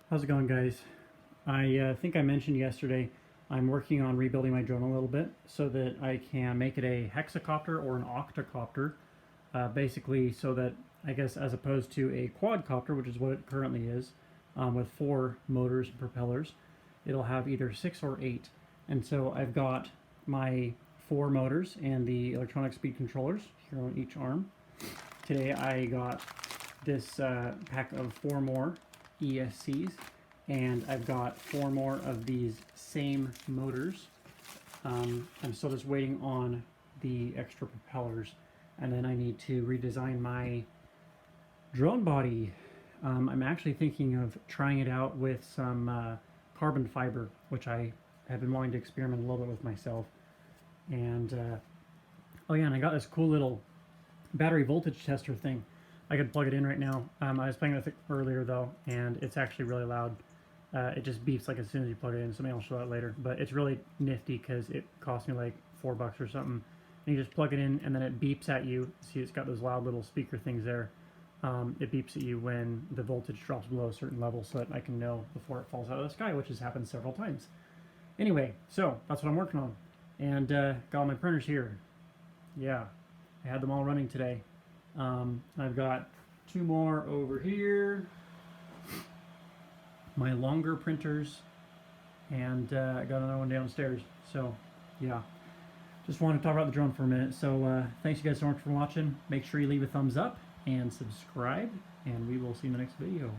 How's it going, guys? I think I mentioned yesterday I'm working on rebuilding my drone a little bit so that I can make it a hexacopter or an octocopter, basically so that, I guess, as opposed to a quadcopter, which is what it currently is, with 4 motors and propellers, it'll have either 6 or 8. And so I've got my 4 motors and the electronic speed controllers here on each arm. Today I got this pack of 4 more ESCs, and I've got 4 more of these same motors. I'm still just waiting on the extra propellers, and then I need to redesign my drone body. I'm actually thinking of trying it out with some carbon fiber, which I have been wanting to experiment a little bit with myself. And oh yeah, and I got this cool little battery voltage tester thing. I could plug it in right now. I was playing with it earlier though, and it's actually really loud. It just beeps like as soon as you plug it in. Somebody will show that later, but it's really nifty because it cost me like $4 or something. And you just plug it in, and then it beeps at you. See, it's got those loud little speaker things there. It beeps at you when the voltage drops below a certain level, so that I can know before it falls out of the sky, which has happened several times. Anyway, so that's what I'm working on, and got all my printers here. Yeah, I had them all running today. I've got 2 more over here, my longer printers, and I got another one downstairs. So yeah, just wanted to talk about the drone for a minute. So thanks you guys so much for watching. Make sure you leave a thumbs up and subscribe, and we will see you in the next video.